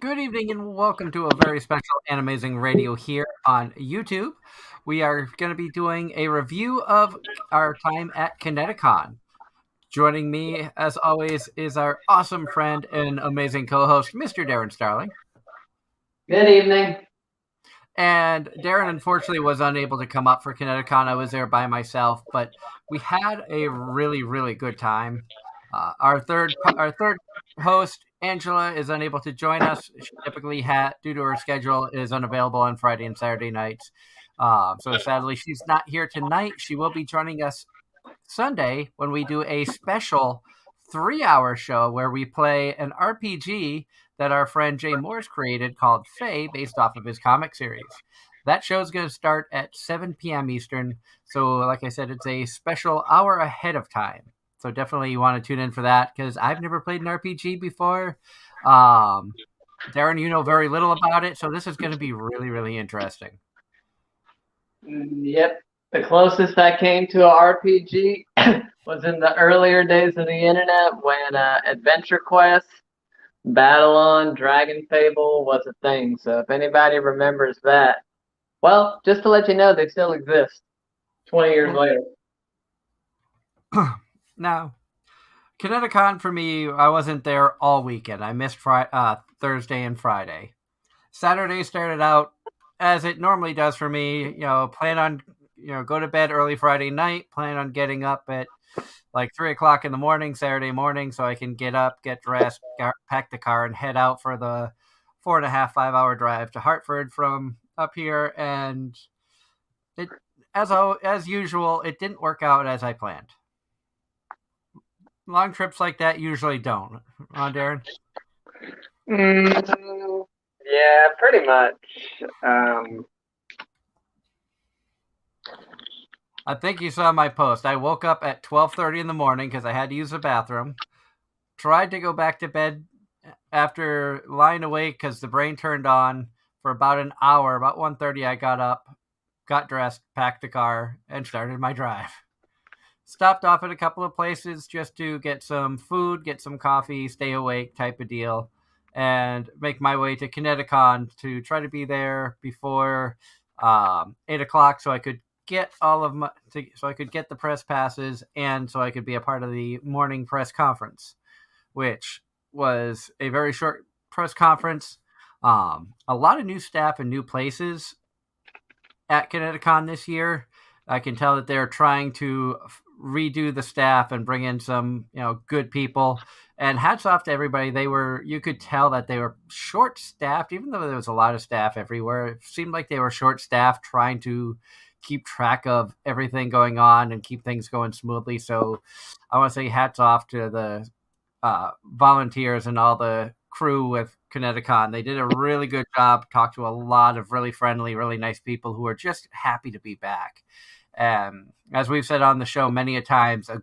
Good evening and welcome to a very special Anime-Zing radio here on YouTube. We are going to be doing a review of our time at Kineticon. Joining me, as always, is our awesome friend and amazing co-host, Mr. Darren Starling. Good evening. And Darren, unfortunately, was unable to come up for Kineticon. I was there by myself, but we had a really, really good time. Our third host, Angela, is unable to join us. She typically due to her schedule, is unavailable on Friday and Saturday nights. So sadly, she's not here tonight. She will be joining us Sunday when we do a special 3-hour show where we play an RPG that our friend Jay Moore's created called Fae, based off of his comic series. That show is going to start at 7 p.m. Eastern. So, like I said, it's a special hour ahead of time. So definitely you want to tune in for that because I've never played an RPG before. Darren, you know very little about it, so this is going to be really, really interesting. Yep. The closest I came to a RPG was in the earlier days of the internet when Adventure Quest, Battle on, Dragon Fable was a thing. So if anybody remembers that, well, just to let you know, they still exist 20 years later. Now, Kineticon for me, I wasn't there all weekend. I missed Thursday and Friday. Saturday started out as it normally does for me. Plan on go to bed early Friday night. Plan on getting up at like 3 o'clock in the morning Saturday morning, so I can get up, get dressed, pack the car, and head out for the 4.5-5 hour drive to Hartford from up here. And it, as usual, it didn't work out as I planned. Long trips like that usually don't. Darren? Yeah, pretty much. I think you saw my post. I woke up at 12:30 in the morning because I had to use the bathroom. Tried to go back to bed after lying awake because the brain turned on for about an hour. About 1:30, I got up, got dressed, packed the car, and started my drive. Stopped off at a couple of places just to get some food, get some coffee, stay awake type of deal, and make my way to Kineticon to try to be there before 8 o'clock so I could get so I could get the press passes and so I could be a part of the morning press conference, which was a very short press conference. A lot of new staff and new places at Kineticon this year. I can tell that they're trying to redo the staff and bring in some, good people. And hats off to everybody. You could tell that they were short staffed, even though there was a lot of staff everywhere. It seemed like they were short staffed trying to keep track of everything going on and keep things going smoothly. So I want to say hats off to the volunteers and all the crew with Kineticon. They did a really good job. Talked to a lot of really friendly, really nice people who are just happy to be back. And as we've said on the show many a times, a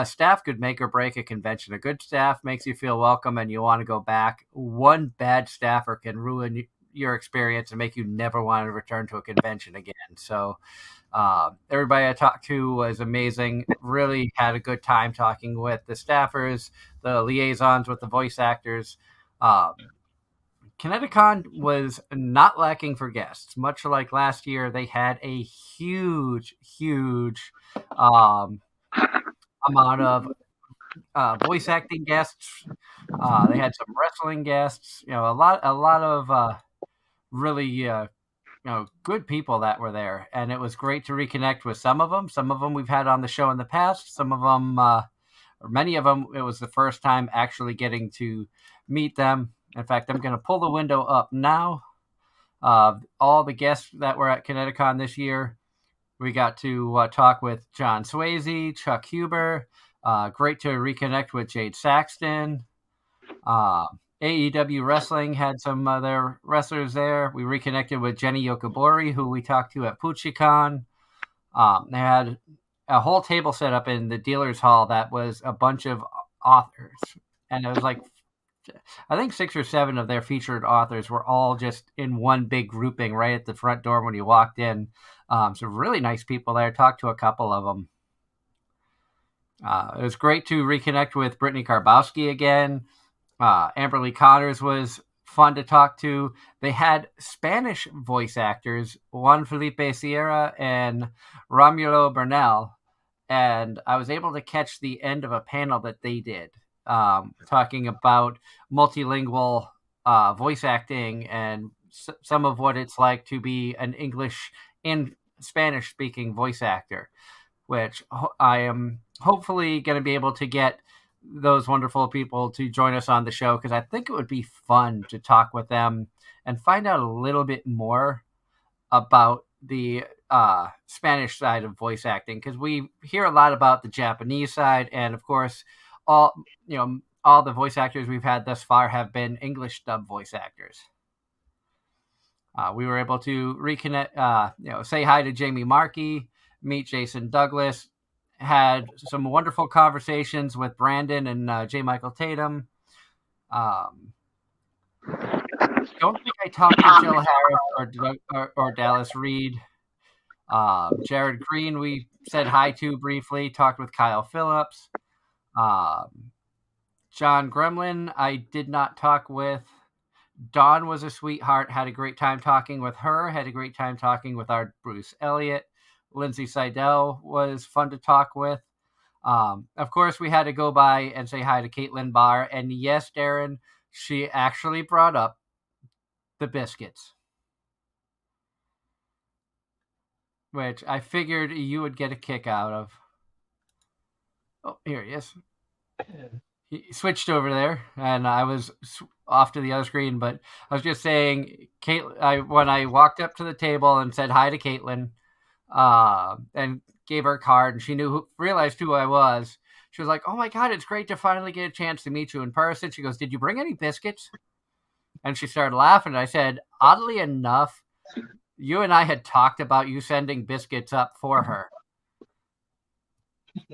staff could make or break a convention. A good staff makes you feel welcome and you want to go back. One bad staffer can ruin your experience and make you never want to return to a convention again. So everybody I talked to was amazing. Really had a good time talking with the staffers, the liaisons with the voice actors. Kineticon was not lacking for guests. Much like last year, they had a huge, huge amount of voice acting guests. They had some wrestling guests. A lot of really good people that were there, and it was great to reconnect with some of them. Some of them we've had on the show in the past. Some of them, or many of them, it was the first time actually getting to meet them. In fact, I'm going to pull the window up now. All the guests that were at Kineticon this year, we got to talk with John Swayze, Chuck Huber. Great to reconnect with Jade Saxton. AEW Wrestling had some of their wrestlers there. We reconnected with Jenny Yokobori, who we talked to at PuchiCon. They had a whole table set up in the dealer's hall that was a bunch of authors. And it was like, I think 6 or 7 of their featured authors were all just in one big grouping right at the front door when you walked in. So really nice people there. Talked to a couple of them. It was great to reconnect with Brittany Karbowski again. Amberly Connors was fun to talk to. They had Spanish voice actors, Juan Felipe Sierra and Romulo Bernal, and I was able to catch the end of a panel that they did, talking about multilingual voice acting and some of what it's like to be an English and Spanish speaking voice actor, which I am hopefully going to be able to get those wonderful people to join us on the show, because I think it would be fun to talk with them and find out a little bit more about the Spanish side of voice acting, because we hear a lot about the Japanese side, and of course, all all the voice actors we've had thus far have been English dub voice actors. We were able to reconnect, say hi to Jamie Markey, meet Jason Douglas, had some wonderful conversations with Brandon and J. Michael Tatum. Don't think I talked to Jill Harris or Dallas Reed. Jared Green, we said hi to briefly, talked with Kyle Phillips. John Gremlin, I did not talk with. Dawn was a sweetheart, had a great time talking with her, had a great time talking with our Bruce Elliott. Lindsay Seidel was fun to talk with. Of course, we had to go by and say hi to Caitlin Barr. And yes, Darren, she actually brought up the biscuits, which I figured you would get a kick out of. Oh, here he is. He switched over there, and I was off to the other screen. But I was just saying, when I walked up to the table and said hi to Caitlin, and gave her a card, and she realized who I was. She was like, "Oh my God, it's great to finally get a chance to meet you in person." She goes, "Did you bring any biscuits?" And she started laughing. And I said, "Oddly enough, you and I had talked about you sending biscuits up for her."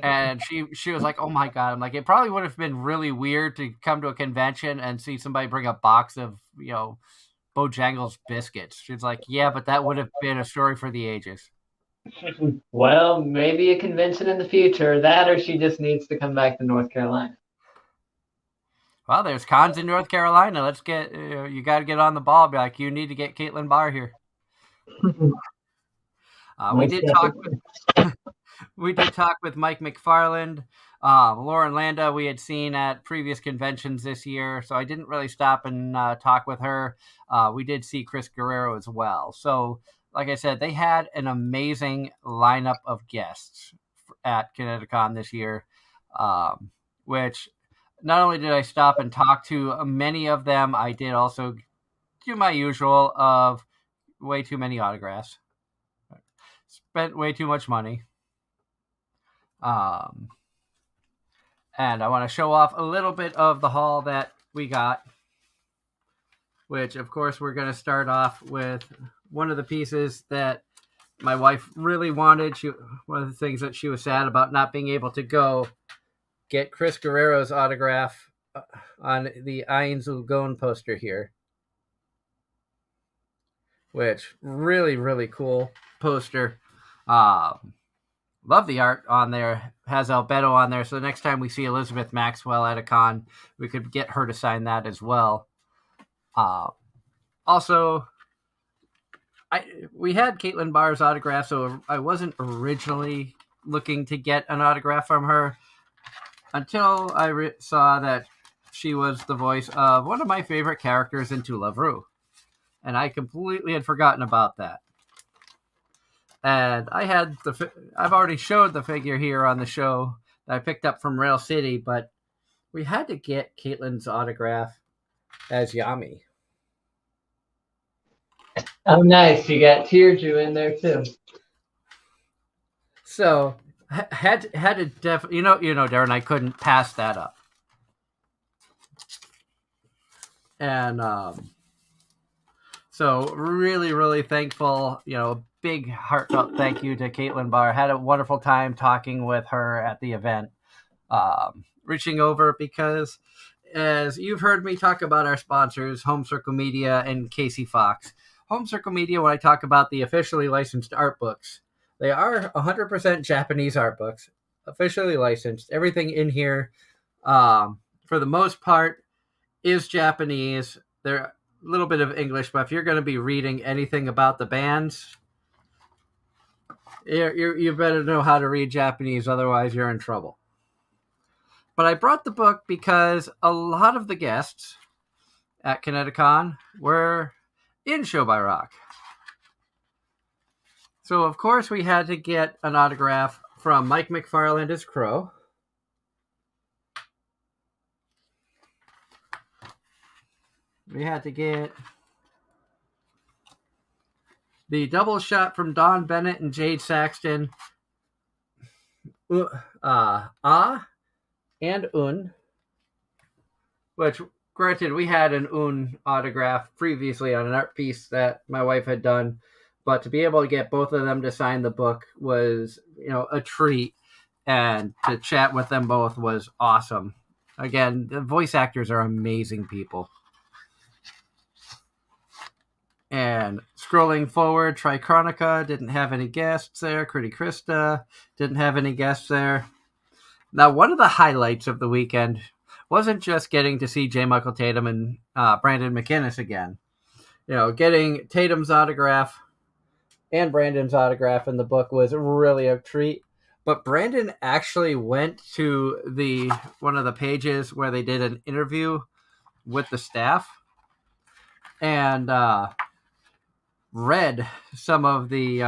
And she was like, "Oh my God." I'm like, it probably would have been really weird to come to a convention and see somebody bring a box of, Bojangles biscuits. She's like, "Yeah, but that would have been a story for the ages." Well, maybe a convention in the future. That, or she just needs to come back to North Carolina. Well, there's cons in North Carolina. Let's get you got to get on the ball. Be like, you need to get Caitlin Barr here. We did talk. We did talk with Mike McFarland, Lauren Landa. We had seen at previous conventions this year, so I didn't really stop and talk with her. We did see Chris Guerrero as well. So, like I said, they had an amazing lineup of guests at Connecticon this year, which not only did I stop and talk to many of them, I did also do my usual of way too many autographs. Spent way too much money. And I want to show off a little bit of the haul that we got, which, of course, we're going to start off with one of the pieces that my wife really wanted. One of the things that she was sad about not being able to go get Chris Guerrero's autograph on the Ein Zulgon poster here, which really, really cool poster. Love the art on there. Has Albedo on there. So the next time we see Elizabeth Maxwell at a con, we could get her to sign that as well. Also, we had Caitlin Barr's autograph, so I wasn't originally looking to get an autograph from her until I saw that she was the voice of one of my favorite characters in To Love Ru. And I completely had forgotten about that. And I've already showed the figure here on the show that I picked up from Rail City, but we had to get Caitlin's autograph as Yami. Oh, nice. You got Tearju in there, too. So, had to Darren, I couldn't pass that up. And so really, really thankful, big heartfelt thank you to Caitlin Barr. Had a wonderful time talking with her at the event. Reaching over because, as you've heard me talk about our sponsors, Home Circle Media and Casey Fox. Home Circle Media, when I talk about the officially licensed art books, they are 100% Japanese art books, officially licensed. Everything in here, for the most part, is Japanese. There a little bit of English, but if you're going to be reading anything about the bands, you better know how to read Japanese, otherwise you're in trouble. But I brought the book because a lot of the guests at Connecticon were in Show by Rock. So, of course, we had to get an autograph from Mike McFarland as Crow. We had to get the double shot from Don Bennett and Jade Saxton. And Un. Which, granted, we had an Un autograph previously on an art piece that my wife had done. But to be able to get both of them to sign the book was, a treat. And to chat with them both was awesome. Again, the voice actors are amazing people. And scrolling forward, Trichronica didn't have any guests there. Pretty Krista didn't have any guests there. Now, one of the highlights of the weekend wasn't just getting to see J. Michael Tatum and Brandon McInnes again. Getting Tatum's autograph and Brandon's autograph in the book was really a treat. But Brandon actually went to one of the pages where they did an interview with the staff and read some of the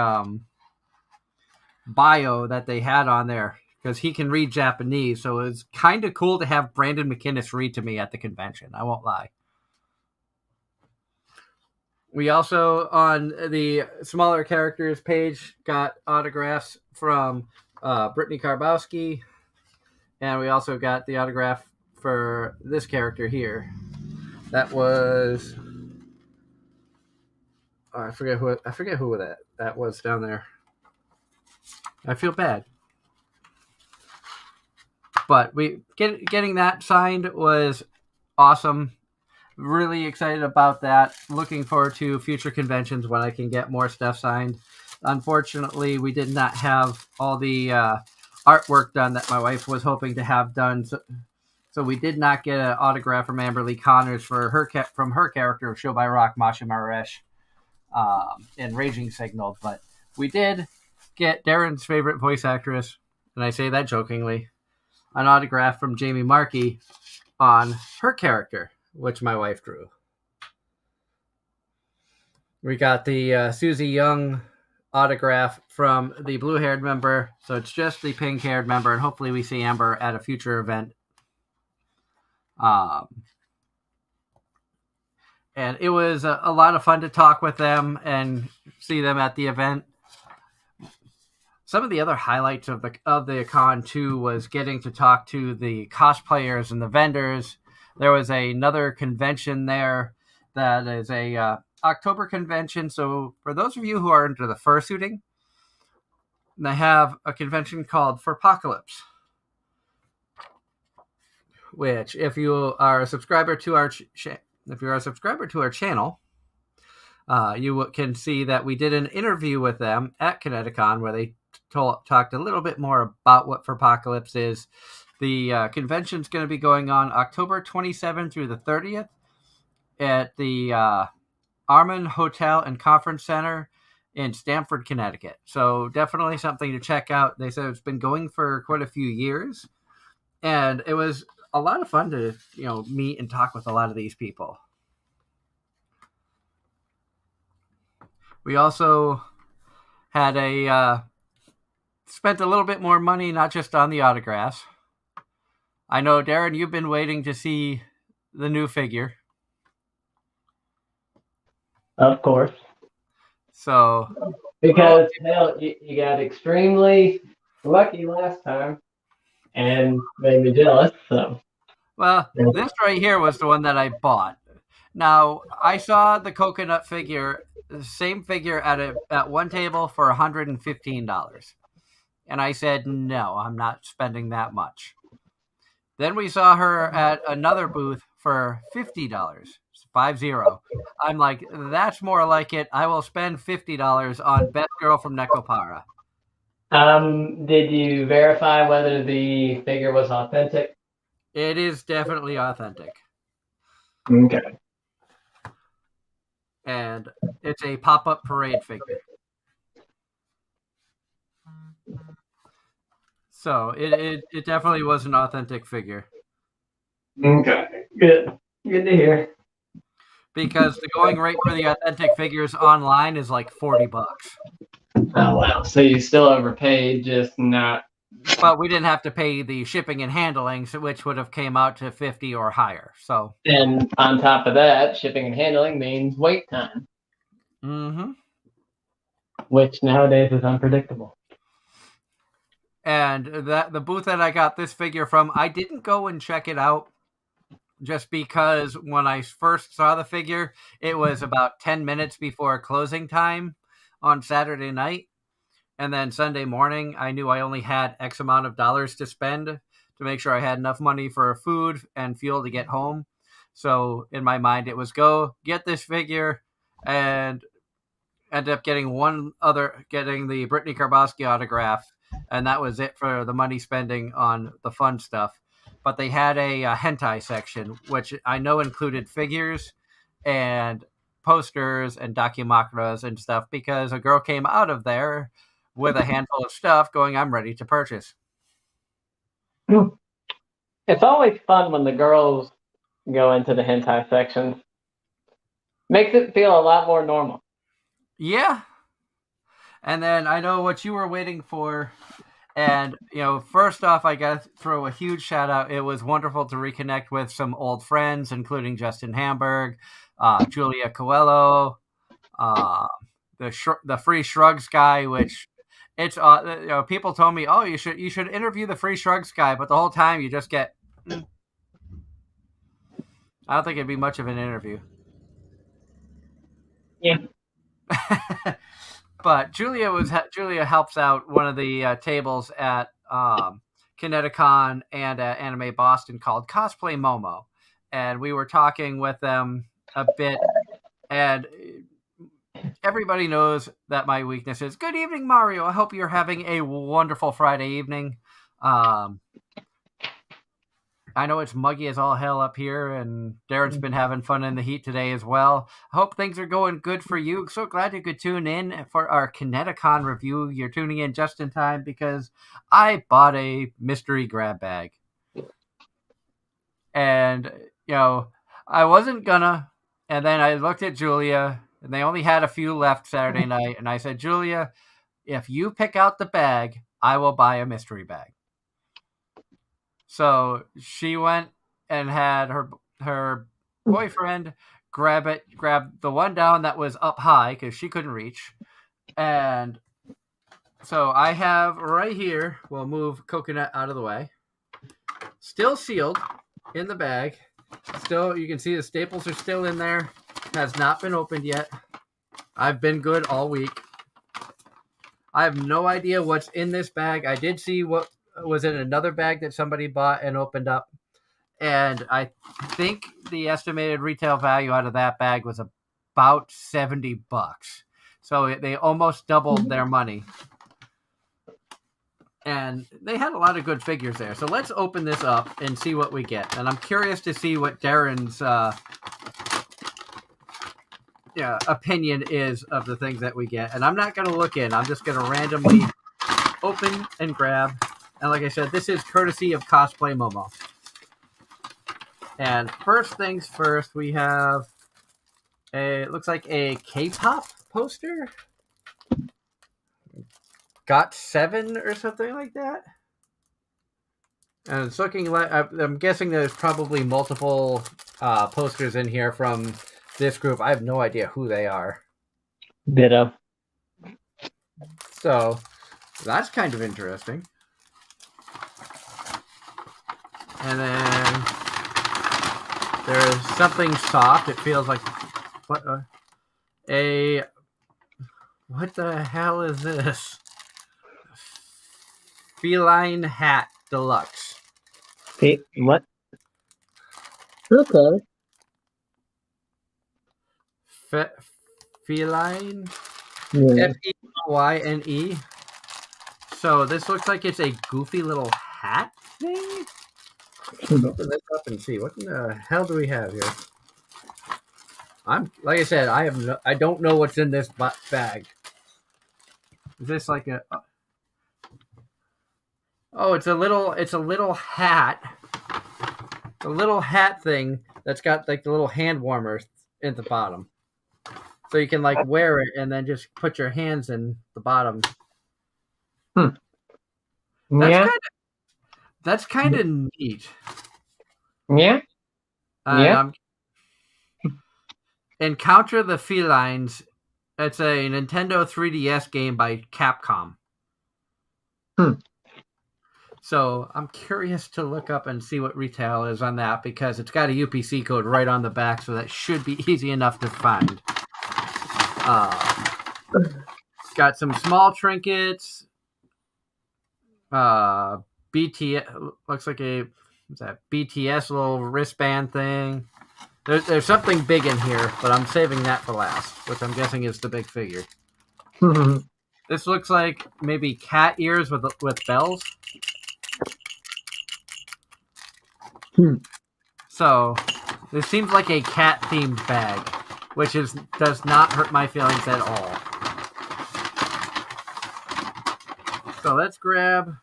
bio that they had on there because he can read Japanese. So it was kind of cool to have Brandon McInnes read to me at the convention. I won't lie. We also, on the smaller characters page, got autographs from Brittany Karbowski. And we also got the autograph for this character here. That was... I forget who that was down there. I feel bad. But getting that signed was awesome. Really excited about that. Looking forward to future conventions when I can get more stuff signed. Unfortunately, we did not have all the artwork done that my wife was hoping to have done. So we did not get an autograph from Amber Lee Connors from her character of Show by Rock, Masha Maresh. And Raging Signal, but we did get Darren's favorite voice actress, and I say that jokingly, an autograph from Jamie Markey on her character, which my wife drew. We got the Susie Young autograph from the blue-haired member, so it's just the pink-haired member, and hopefully we see Amber at a future event. And it was a lot of fun to talk with them and see them at the event. Some of the other highlights of the con too was getting to talk to the cosplayers and the vendors. There was another convention there that is a October convention. So for those of you who are into the fursuiting, they have a convention called Furpocalypse, which if you are a subscriber to our channel, you can see that we did an interview with them at Connecticon where they talked a little bit more about what Furpocalypse is. The convention is going to be going on October 27th through the 30th at the Arman Hotel and Conference Center in Stamford, Connecticut. So definitely something to check out. They said it's been going for quite a few years, and it was a lot of fun to meet and talk with a lot of these people. We also had spent a little bit more money, not just on the autographs. I know, Darren, you've been waiting to see the new figure. Of course. So, because you got extremely lucky last time and made me jealous. So, well, this right here was the one that I bought. Now, I saw the coconut figure, the same figure at one table for $115. And I said, no, I'm not spending that much. Then we saw her at another booth for $50, 50. I'm like, that's more like it. I will spend $50 on Best Girl from Nekopara. Did you verify whether the figure was authentic? It is definitely authentic. Okay. And it's a pop-up parade figure. So it definitely was an authentic figure. Okay. Good. Good to hear. Because the going rate for the authentic figures online is like $40. Oh wow. So you still overpaid, just not. But we didn't have to pay the shipping and handling, which would have came out to 50 or higher. So, And on top of that, shipping and handling means wait time, which nowadays is unpredictable. And the booth that I got this figure from, I didn't go and check it out just because when I first saw the figure, it was about 10 minutes before closing time on Saturday night. And then Sunday morning, I knew I only had X amount of dollars to spend to make sure I had enough money for food and fuel to get home. So in my mind, it was go get this figure and end up getting getting the Brittany Karbowski autograph. And that was it for the money spending on the fun stuff. But they had a hentai section, which I know included figures and posters and dakimakras and stuff because a girl came out of there with a handful of stuff going, I'm ready to purchase. It's always fun when the girls go into the hentai sections. Makes it feel a lot more normal. Yeah. And then I know what you were waiting for. And, first off, I got to throw a huge shout out. It was wonderful to reconnect with some old friends, including Justin Hamburg, Julia Coelho, the Free Shrugs guy, which it's people told me, oh, you should interview the Free Shrugs guy, but the whole time you just get. I don't think it'd be much of an interview. Yeah. But Julia helps out one of the tables at Connecticon and at Anime Boston called Cosplay MooMoo, and we were talking with them a bit, and everybody knows that my weakness is good evening, Mario. I hope you're having a wonderful Friday evening. I know it's muggy as all hell up here, and Darren's been having fun in the heat today as well. I hope things are going good for you. So glad you could tune in for our Connecticon review. You're tuning in just in time because I bought a mystery grab bag. And, I wasn't gonna. And then I looked at Julia, and they only had a few left Saturday night. And I said, Julia, if you pick out the bag, I will buy a mystery bag. So she went and had her boyfriend grab the one down that was up high because she couldn't reach. And so I have right here, we'll move Coconut out of the way, still sealed in the bag. Still, you can see the staples are still in there. Has not been opened yet. I've been good all week. I have no idea what's in this bag. I did see what was in another bag that somebody bought and opened up. And I think the estimated retail value out of that bag was about $70. So they almost doubled their money. And they had a lot of good figures there. So let's open this up and see what we get. And I'm curious to see what Darren's opinion is of the things that we get. And I'm not going to look in. I'm just going to randomly open and grab. And like I said, this is courtesy of Cosplay MooMoo. And first things first, we have it looks like a K-pop poster. Got 7 or something like that. And it's looking like, I'm guessing there's probably multiple posters in here from this group. I have no idea who they are. Ditto. So that's kind of interesting. And then there's something soft. It feels like what the hell is this? Feline Hat Deluxe. What? Okay. Feline? Yeah. Feyne. So this looks like it's a goofy little hat thing. Let's open this up and see. What in the hell do we have here? like I said, I don't know what's in this bag. Is this like a? Oh, it's a little hat. A little hat thing that's got like the little hand warmer at the bottom, so you can like wear it and then just put your hands in the bottom. Hmm. That's Yeah. kind of neat. Yeah. And Yeah. Encounter the Felines. It's a Nintendo 3DS game by Capcom. Hmm. So I'm curious to look up and see what retail is on that because it's got a UPC code right on the back, so that should be easy enough to find. Got some small trinkets. BTS looks like what's that? BTS little wristband thing. There's something big in here, but I'm saving that for last, which I'm guessing is the big figure. This looks like maybe cat ears with bells. So this seems like a cat themed bag, which does not hurt my feelings at all. So let's grab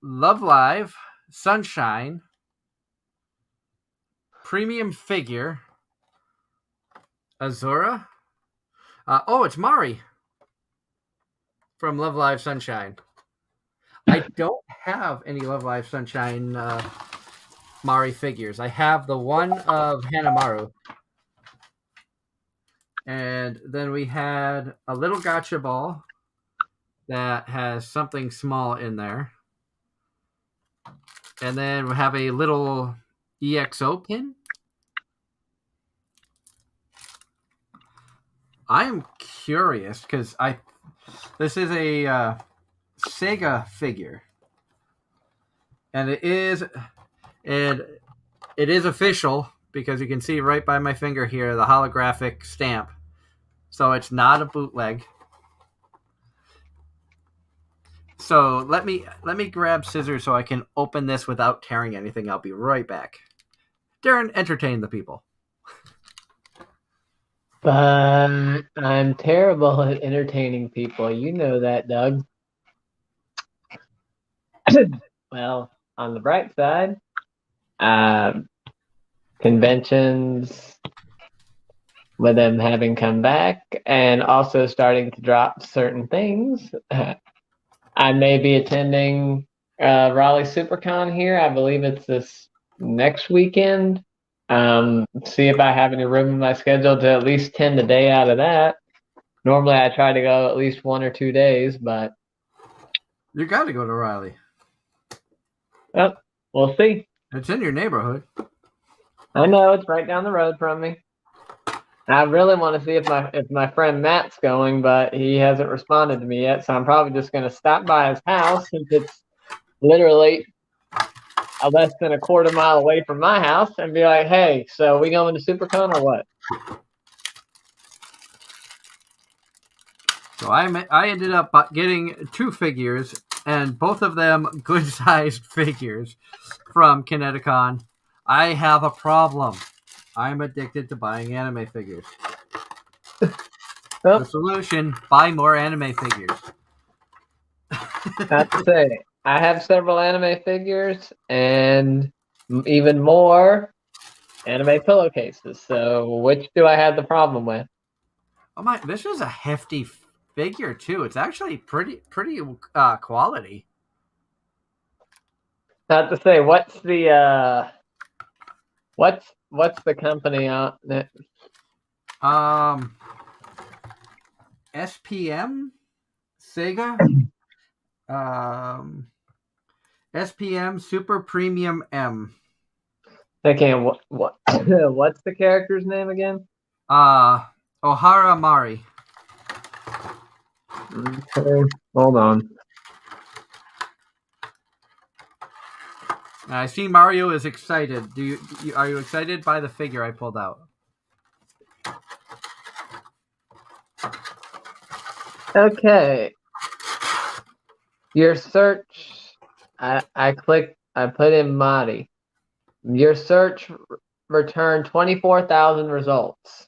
Love Live Sunshine premium figure Azura. It's Mari from Love Live Sunshine. I don't have any Love Live Sunshine Mari figures. I have the one of Hanamaru. And then we had a little gotcha ball that has something small in there. And then we have a little EXO pin. I am curious because this is a Sega figure. And it is official because you can see right by my finger here the holographic stamp. So it's not a bootleg. So let me grab scissors so I can open this without tearing anything. I'll be right back. Darren, entertain the people. But I'm terrible at entertaining people. You know that, Doug. Well, on the bright side, conventions with them having come back and also starting to drop certain things. I may be attending Raleigh SuperCon here. I believe it's this next weekend. See if I have any room in my schedule to at least 10 a day out of that. Normally I try to go at least 1 or 2 days, but you got to go to Raleigh. Well, we'll see. It's in your neighborhood. I know, it's right down the road from me. I really want to see if my friend Matt's going, but he hasn't responded to me yet, so I'm probably just going to stop by his house since it's literally less than a quarter mile away from my house and be like, hey, so we going to SuperCon or what? So I ended up getting 2 figures, and both of them good-sized figures from Connecticon. I have a problem. I'm addicted to buying anime figures. The solution, buy more anime figures. Not to say, I have several anime figures and even more anime pillowcases. So which do I have the problem with? Oh my! This is a hefty figure too. It's actually pretty quality. Not to say, what's the company on it? SPM Sega. SPM Super Premium M. Okay, what what's the character's name again? Ohara Mari. Okay, hold on. I see Mario is excited. Are you excited by the figure I pulled out? Okay. Your search, I put in Mari. Your search return 24,000 results.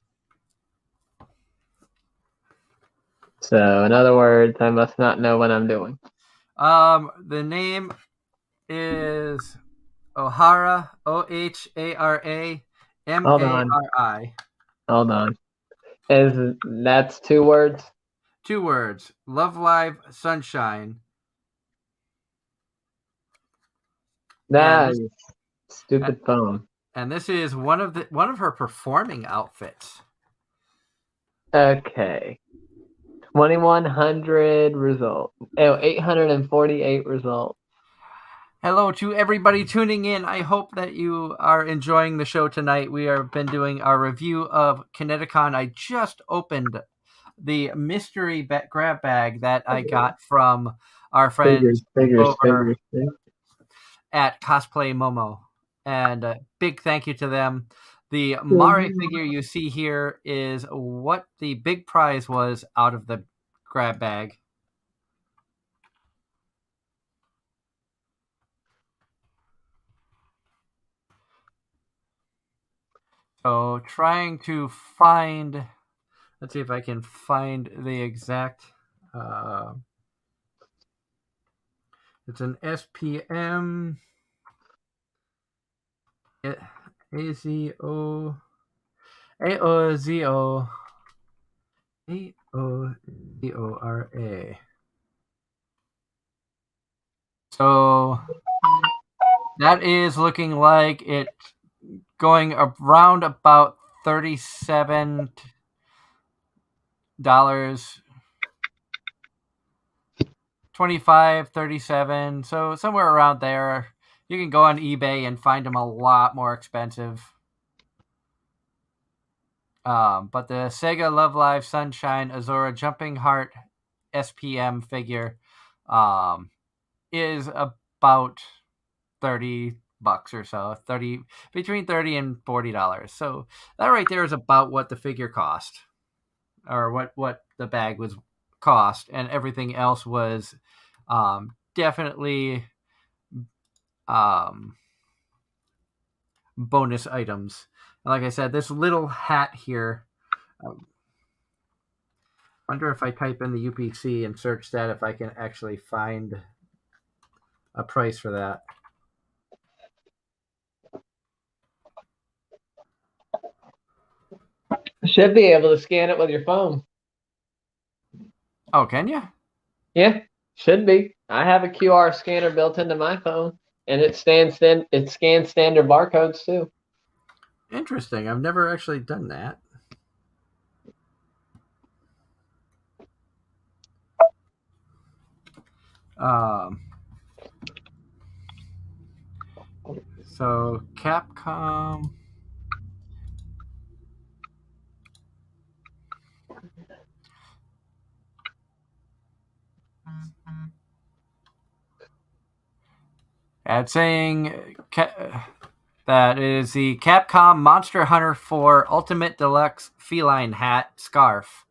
So, in other words, I must not know what I'm doing. The name is Ohara, Ohara Mari. Hold on. That's 2 words? 2 words. Love Live Sunshine. Nice. Stupid phone. And this is one of her performing outfits. Okay. 2,100 results. Oh, 848 results. Hello to everybody tuning in. I hope that you are enjoying the show tonight. We have been doing our review of Connecticon. I just opened the mystery grab bag that I got from our friends over at Cosplay MooMoo. And a big thank you to them. The Mari figure you see here is what the big prize was out of the grab bag. So trying to find, let's see if I can find the exact, it's an SPM AZO AOZO AOZORA. So that is looking like it going around about $37, 25, 37. So somewhere around there. You can go on eBay and find them a lot more expensive. But the Sega Love Live Sunshine Azura Jumping Heart SPM figure is about $30 or so, between $30 and $40. So that right there is about what the figure cost, or what the bag was cost, and everything else was definitely bonus items. Like I said, this little hat here. Wonder if I type in the UPC and search that, if I can actually find a price for that. Should be able to scan it with your phone. Oh, can you? Yeah, should be. I have a QR scanner built into my phone, and it scans standard barcodes too. Interesting. I've never actually done that. So Capcom. Ad saying that is the Capcom Monster Hunter 4 Ultimate Deluxe Feline Hat Scarf.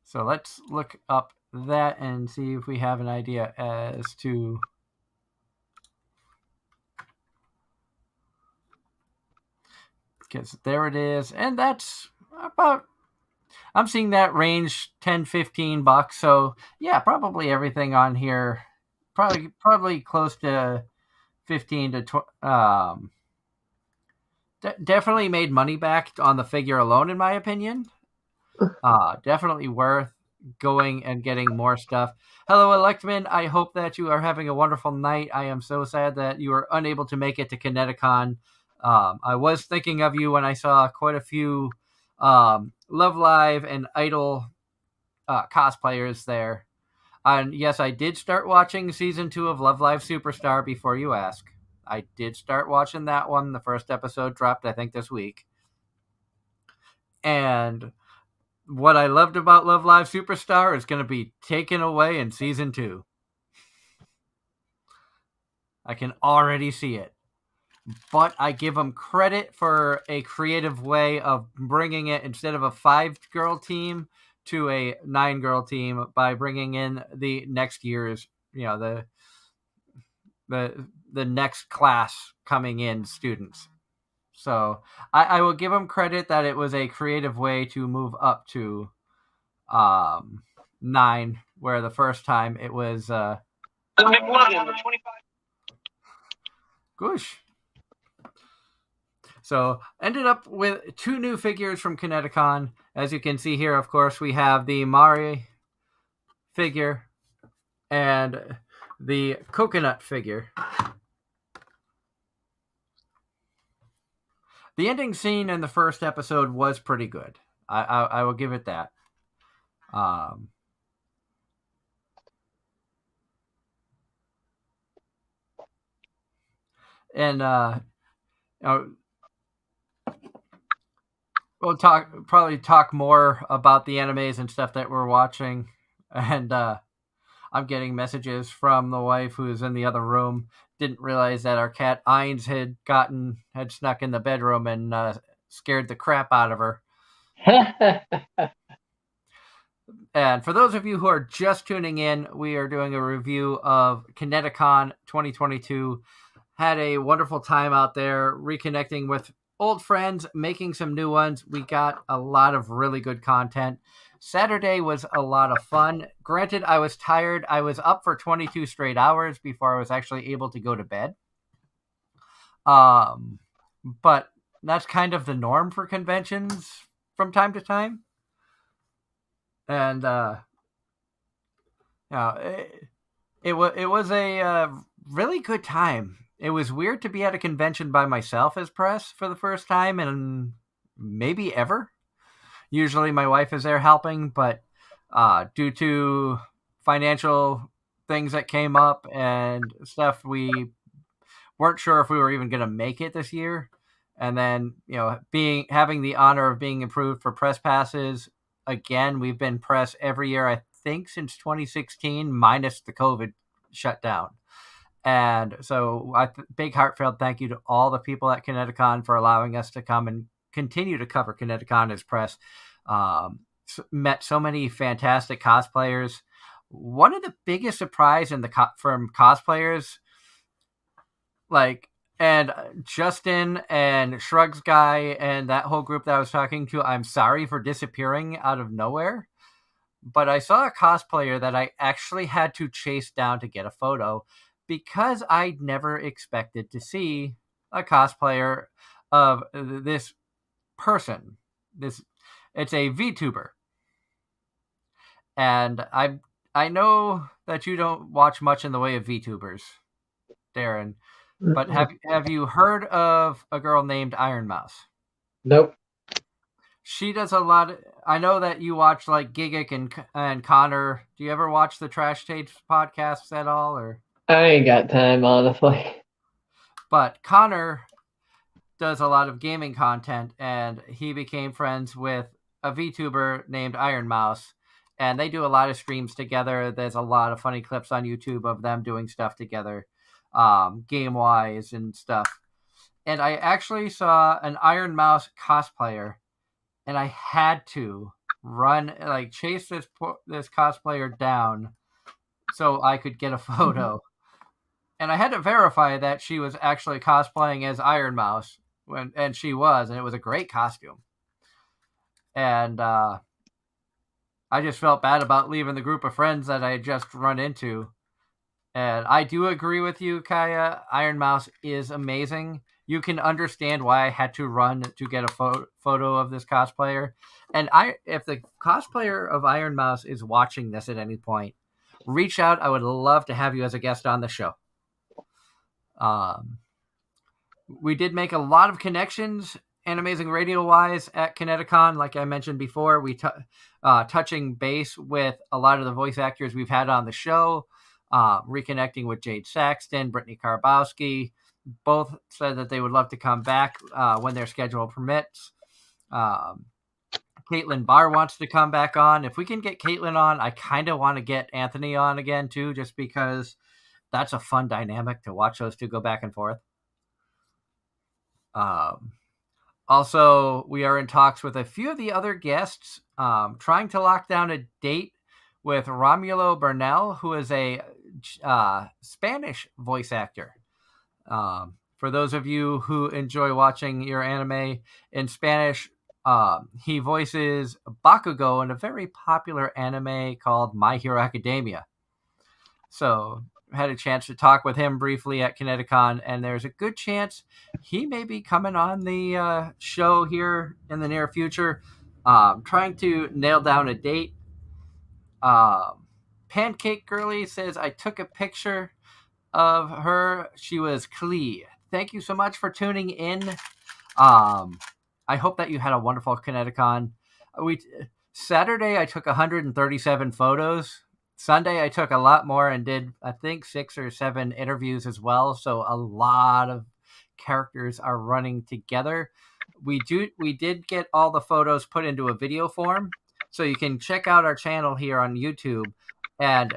So let's look up that and see if we have an idea as to because there it is, and that's about, I'm seeing that range $10-15. So yeah, probably everything on here probably close to 15 to 20. Definitely made money back on the figure alone, in my opinion. Definitely worth going and getting more stuff. Hello, Electman. I hope that you are having a wonderful night. I am so sad that you were unable to make it to Connecticon. I was thinking of you when I saw quite a few Love Live and Idol cosplayers there. And yes, I did start watching season 2 of Love Live Superstar before you ask. I did start watching that one. The first episode dropped, I think, this week. And what I loved about Love Live Superstar is going to be taken away in season 2. I can already see it. But I give them credit for a creative way of bringing it, instead of a 5-girl team, to a 9-girl team by bringing in the next year's, the next class coming in students. So I will give them credit that it was a creative way to move up to 9, where the first time it was Goosh. So ended up with 2 new figures from Connecticon. As you can see here, of course, we have the Mari figure and the coconut figure. The ending scene in the first episode was pretty good. I will give it that. And we'll probably talk more about the animes and stuff that we're watching. And I'm getting messages from the wife who's in the other room. Didn't realize that our cat Ines had snuck in the bedroom and scared the crap out of her. And for those of you who are just tuning in, we are doing a review of Connecticon 2022. Had a wonderful time out there, reconnecting with old friends, making some new ones. We got a lot of really good content. Saturday was a lot of fun. Granted, I was tired. I was up for 22 straight hours before I was actually able to go to bed. But that's kind of the norm for conventions from time to time. And it was a really good time. It was weird to be at a convention by myself as press for the first time and maybe ever. Usually my wife is there helping, but due to financial things that came up and stuff, we weren't sure if we were even going to make it this year. And then, having the honor of being approved for press passes. Again, we've been press every year, I think, since 2016, minus the COVID shutdown. And so big heartfelt thank you to all the people at Connecticon for allowing us to come and continue to cover Connecticon as press. Met so many fantastic cosplayers. One of the biggest surprise from cosplayers, and Justin and Shrugs guy and that whole group that I was talking to, I'm sorry for disappearing out of nowhere. But I saw a cosplayer that I actually had to chase down to get a photo because I'd never expected to see a cosplayer of this person. It's a VTuber. And I know that you don't watch much in the way of VTubers, Darren. But have you heard of a girl named Iron Mouse? Nope. She does a lot. I know that you watch like Gigic and Connor. Do you ever watch the Trash Tapes podcasts at all? Or I ain't got time, honestly. But Connor does a lot of gaming content, and he became friends with a VTuber named Iron Mouse, and they do a lot of streams together. There's a lot of funny clips on YouTube of them doing stuff together, game-wise and stuff. And I actually saw an Iron Mouse cosplayer, and I had to chase this cosplayer down so I could get a photo. And I had to verify that she was actually cosplaying as Iron Mouse, and she was, and it was a great costume. And I just felt bad about leaving the group of friends that I had just run into. And I do agree with you, Kaya. Iron Mouse is amazing. You can understand why I had to run to get a photo of this cosplayer. And if the cosplayer of Iron Mouse is watching this at any point, reach out. I would love to have you as a guest on the show. We did make a lot of connections, Anime-Zing radio-wise, at Connecticon. Like I mentioned before, we touching base with a lot of the voice actors we've had on the show, reconnecting with Jade Saxton, Brittany Karbowski. Both said that they would love to come back when their schedule permits. Caitlin Barr wants to come back on. If we can get Caitlin on, I kind of want to get Anthony on again, too, just because that's a fun dynamic to watch those two go back and forth. Also, we are in talks with a few of the other guests, trying to lock down a date with Romulo Bernal, who is a Spanish voice actor. For those of you who enjoy watching your anime in Spanish, he voices Bakugo in a very popular anime called My Hero Academia. So I had a chance to talk with him briefly at Connecticon, and there's a good chance he may be coming on the show here in the near future. Trying to nail down a date. Pancake Girlie says, I took a picture of her. She was Klee. Thank you so much for tuning in. I hope that you had a wonderful Connecticon. Saturday I took 137 photos. Sunday I took a lot more and did I think 6 or 7 interviews as well. So a lot of characters are running together. We did get all the photos put into a video form, so you can check out our channel here on YouTube and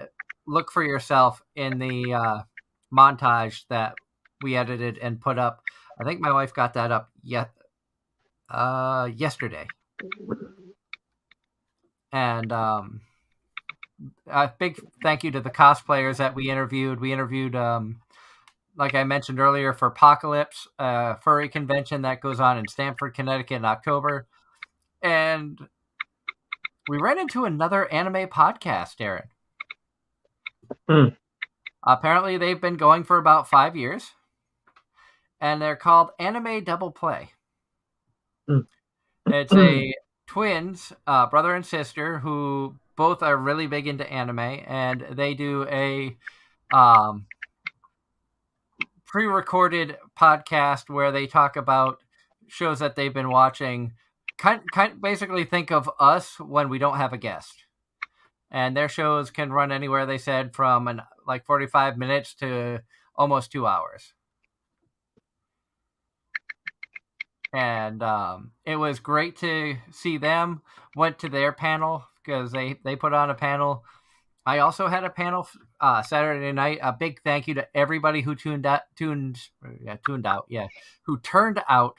look for yourself in the montage that we edited and put up. I think my wife got that up yesterday. And a big thank you to the cosplayers that we interviewed. We interviewed, like I mentioned earlier, for Apocalypse, furry convention that goes on in Stamford, Connecticut in October. And we ran into another anime podcast, Aaron. Apparently, they've been going for about 5 years, and they're called Anime Double Play. It's a twins, brother and sister, who both are really big into anime, and they do a pre-recorded podcast where they talk about shows that they've been watching. Basically, think of us when we don't have a guest. And their shows can run anywhere, they said, from 45 minutes to almost 2 hours. And it was great to see them. Went to their panel because they put on a panel. I also had a panel Saturday night. A big thank you to everybody who turned out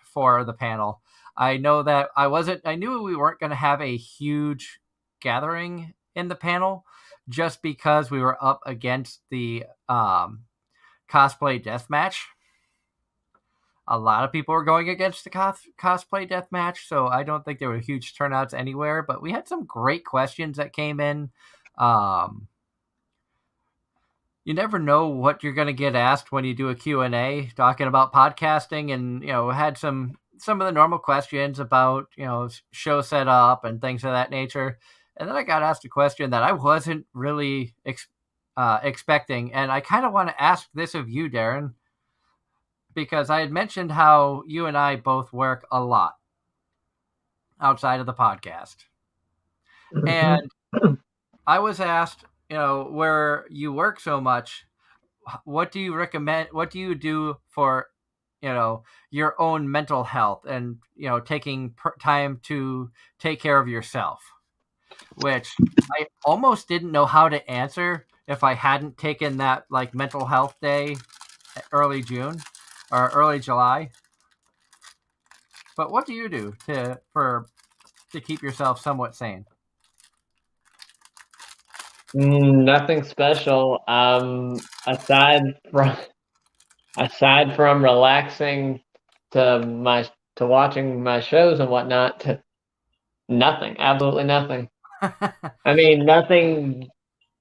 for the panel. I know that I knew we weren't going to have a huge gathering in the panel just because we were up against the cosplay deathmatch. A lot of people were going against the cosplay deathmatch, so I don't think there were huge turnouts anywhere, but we had some great questions that came in. You never know what you're going to get asked when you do a Q&A talking about podcasting, and had some of the normal questions about show setup and things of that nature. And then I got asked a question that I wasn't really expecting, and I kind of want to ask this of you, Darren, because I had mentioned how you and I both work a lot outside of the podcast. And I was asked, where you work so much, what do you recommend? What do you do for, your own mental health and, taking time to take care of yourself? Which I almost didn't know how to answer if I hadn't taken that mental health day early June or early July. But what do you do to keep yourself somewhat sane? Nothing special. Aside from relaxing to watching my shows and whatnot, nothing. Absolutely nothing. I mean, nothing.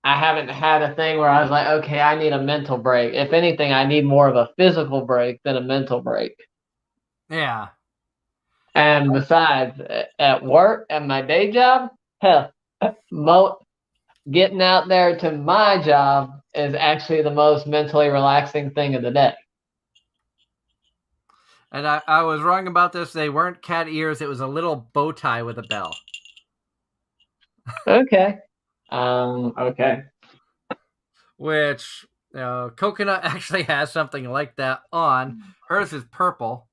I haven't had a thing where I was like, okay, I need a mental break. If anything, I need more of a physical break than a mental break. Yeah. And besides, at work, at my day job, hell, getting out there to my job is actually the most mentally relaxing thing of the day. And I was wrong about this. They weren't cat ears. It was a little bow tie with a bell. Okay. Okay. Which, Coconut actually has something like that on. Hers is purple,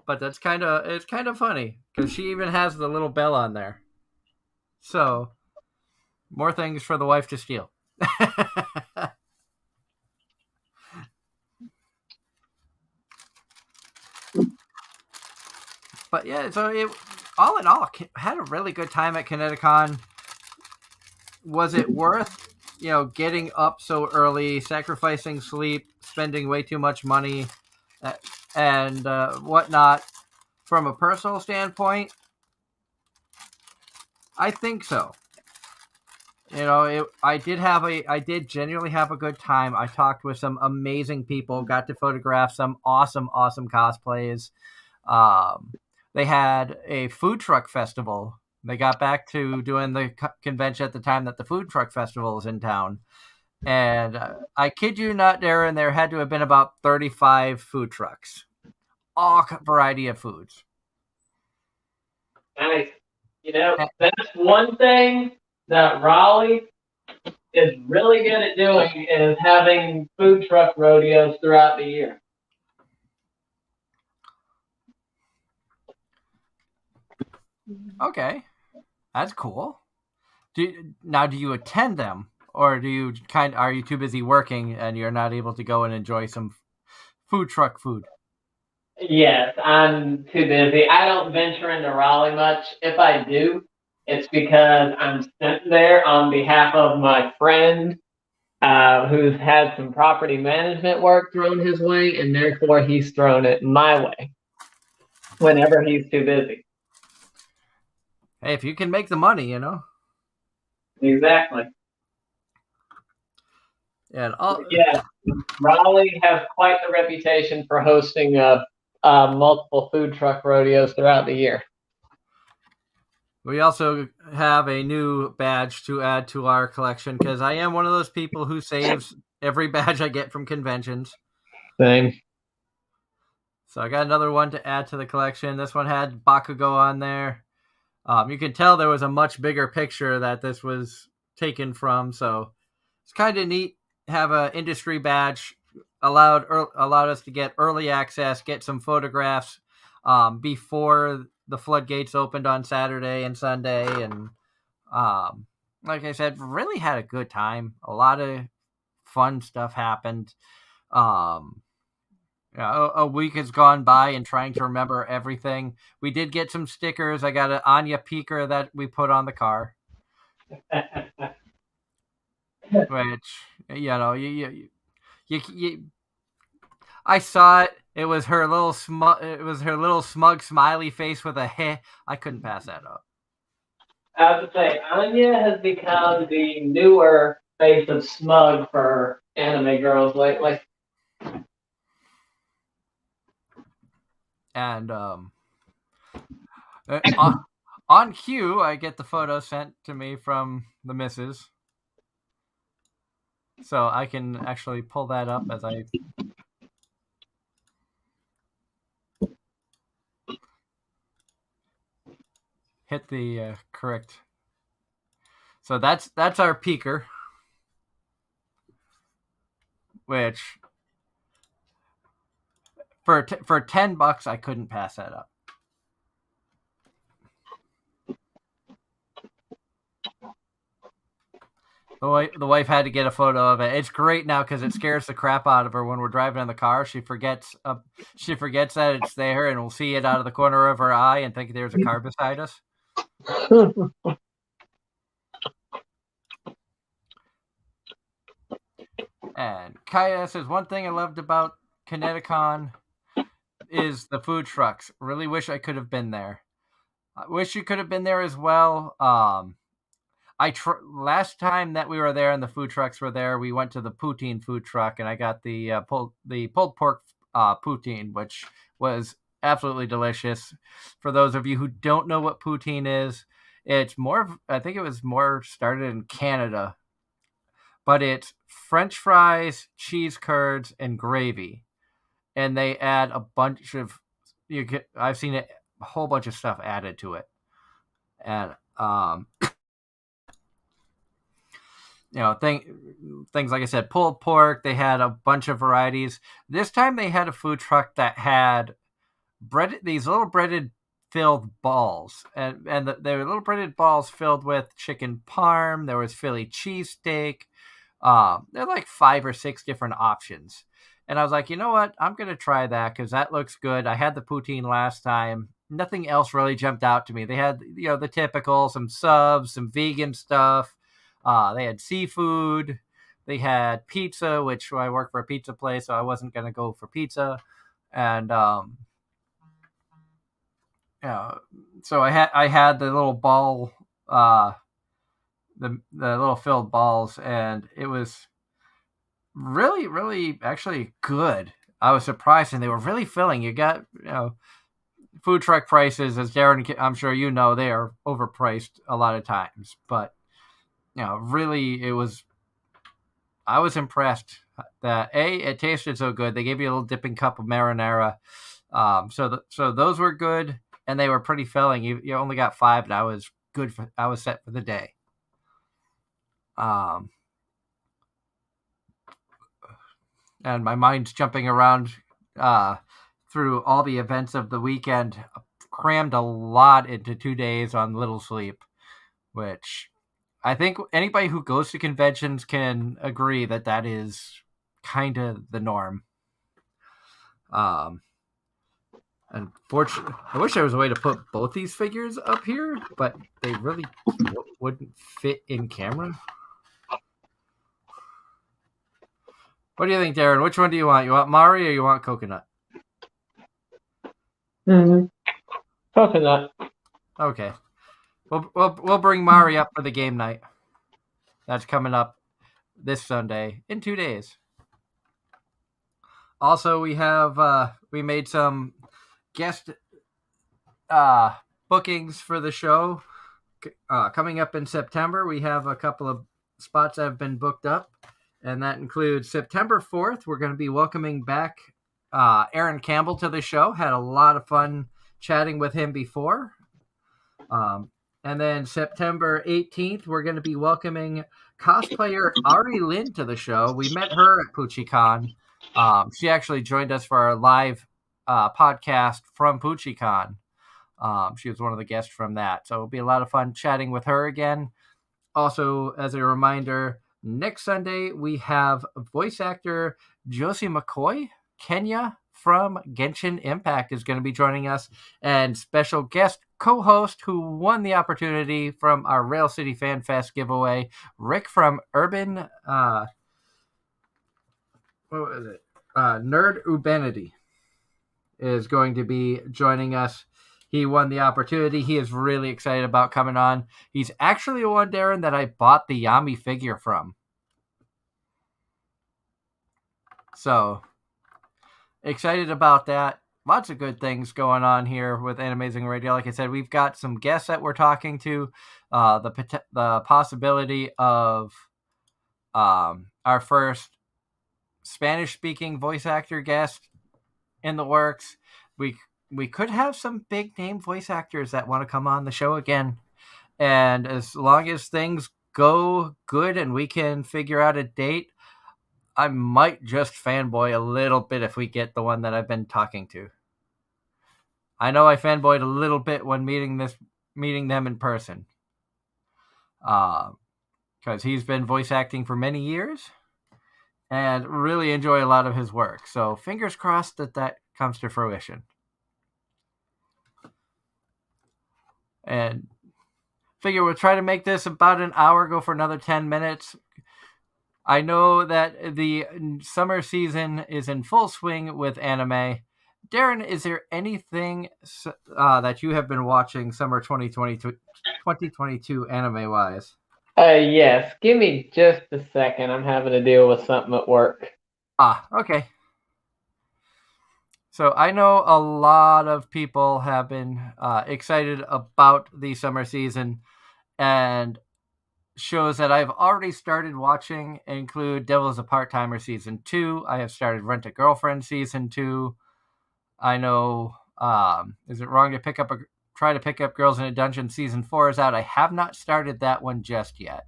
but it's kind of funny because she even has the little bell on there. So, more things for the wife to steal. But yeah, so it all in all had a really good time at Connecticon. Was it worth getting up so early, sacrificing sleep, spending way too much money, and whatnot? From a personal standpoint, I think so. I did genuinely have a good time. I talked with some amazing people, got to photograph some awesome cosplays. They had a food truck festival. They got back to doing the convention at the time that the food truck festival was in town. And I kid you not, Darren, there had to have been about 35 food trucks, all variety of foods. Nice. That's one thing that Raleigh is really good at doing, is having food truck rodeos throughout the year. Okay, that's cool. Do you attend them, or do you are you too busy working and you're not able to go and enjoy some food truck food? Yes, I'm too busy. I don't venture into Raleigh much. If I do, it's because I'm sent there on behalf of my friend who's had some property management work thrown his way, and therefore he's thrown it my way whenever he's too busy. Hey, if you can make the money, Exactly. And yeah, Raleigh has quite the reputation for hosting multiple food truck rodeos throughout the year. We also have a new badge to add to our collection, because I am one of those people who saves every badge I get from conventions. Same. So I got another one to add to the collection. This one had Bakugo on there. You can tell there was a much bigger picture that this was taken from, so it's kind of neat. Have an industry badge, allowed us to get early access, get some photographs before the floodgates opened on Saturday and Sunday, and like I said, really had a good time. A lot of fun stuff happened. A week has gone by and trying to remember everything. We did get some stickers. I got an Anya Peeker that we put on the car. Which, I saw it. It was her little smug smiley face with a heh. I couldn't pass that up. I have to say, Anya has become the newer face of smug for anime girls lately. And on cue, I get the photo sent to me from the missus, so I can actually pull that up as I hit the correct. So that's our peeker, which for $10 I couldn't pass that up. The wife had to get a photo of it. It's great now because it scares the crap out of her when we're driving in the car. She forgets that it's there, and we'll see it out of the corner of her eye and think there's a car beside us. And Kaya says, one thing I loved about Connecticon is the food trucks. Really wish I could have been there. I wish you could have been there as well. Last time that we were there and the food trucks were there, we went to the Poutine food truck, and I got the pulled pork poutine, which was absolutely delicious. For those of you who don't know what poutine is, it's I think it was more started in Canada, but it's French fries, cheese curds, and gravy, and they add a bunch of I've seen a whole bunch of stuff added to it, and things like I said, pulled pork. They had a bunch of varieties. This time they had a food truck that had these little breaded filled balls, and they were little breaded balls filled with chicken parm. There was Philly cheesesteak. There are like 5 or 6 different options, and I was like, you know what, I'm gonna try that because that looks good. I had the poutine last time, nothing else really jumped out to me. They had the typical, some subs, some vegan stuff. They had seafood. They had pizza, which I work for a pizza place, so I wasn't gonna go for pizza. And so I had the little ball, the little filled balls, and it was really, really actually good. I was surprised, and they were really filling. You got food truck prices, as Darren, I'm sure you know, they are overpriced a lot of times. But really, I was impressed that it tasted so good. They gave you a little dipping cup of marinara. So those were good, and they were pretty filling. You only got 5, and I was I was set for the day. And my mind's jumping around through all the events of the weekend. Crammed a lot into 2 days on little sleep, which I think anybody who goes to conventions can agree that is kind of the norm. Unfortunately, I wish there was a way to put both these figures up here, but they really wouldn't fit in camera. What do you think, Darren? Which one do you want? You want Mari or you want Coconut? Coconut. Okay. We'll bring Mari up for the game night. That's coming up this Sunday in 2 days. Also, we made some guest bookings for the show coming up in September. We have a couple of spots that have been booked up, and that includes September 4th. We're going to be welcoming back Aaron Campbell to the show. Had a lot of fun chatting with him before. And then September 18th, we're going to be welcoming cosplayer Ari Lynn to the show. We met her at PoochieCon. She actually joined us for our live podcast from PoochieCon. She was one of the guests from that. So it'll be a lot of fun chatting with her again. Also, as a reminder, next Sunday, we have voice actor Josie McCoy, Kenya from Genshin Impact, is going to be joining us, and special guest co-host who won the opportunity from our Rail City Fan Fest giveaway, Rick from Urban Nerd Urbanity, is going to be joining us. He won the opportunity. He is really excited about coming on. He's actually the one, Darren, that I bought the Yami figure from. So excited about that. Lots of good things going on here with Anime-Zing Radio. Like I said, we've got some guests that we're talking to. The possibility of our first Spanish-speaking voice actor guest in the works. We could have some big-name voice actors that want to come on the show again. And as long as things go good and we can figure out a date, I might just fanboy a little bit if we get the one that I've been talking to. I know I fanboyed a little bit when meeting them in person. Because he's been voice acting for many years and really enjoy a lot of his work. So fingers crossed that comes to fruition. And figure we'll try to make this about an hour, go for another 10 minutes. I know that the summer season is in full swing with anime. Darren, is there anything that you have been watching summer 2022 anime-wise? Yes. Give me just a second. I'm having to deal with something at work. Okay. So I know a lot of people have been excited about the summer season, and shows that I've already started watching include Devil's a Part-Timer Season 2. I have started Rent-A-Girlfriend Season 2. I know, is it wrong to try to pick up Girls in a Dungeon Season 4 is out. I have not started that one just yet.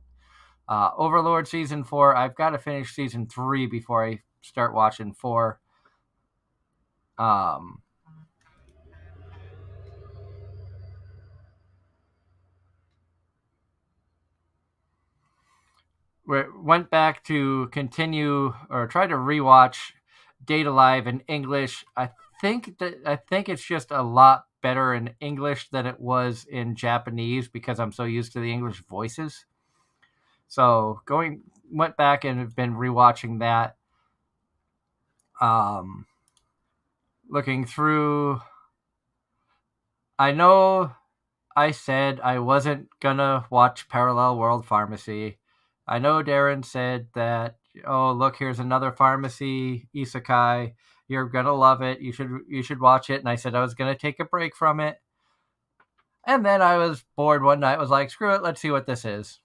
Overlord Season 4, I've got to finish Season 3 before I start watching 4. Went back to continue or try to rewatch Date Alive in English. I think it's just a lot better in English than it was in Japanese because I'm so used to the English voices. So went back and have been rewatching that. Looking through, I know I said I wasn't gonna watch Parallel World Pharmacy. I know Darren said that, oh look, here's another pharmacy isekai. You're gonna love it. You should watch it. And I said I was gonna take a break from it. And then I was bored one night. Was like, screw it. Let's see what this is.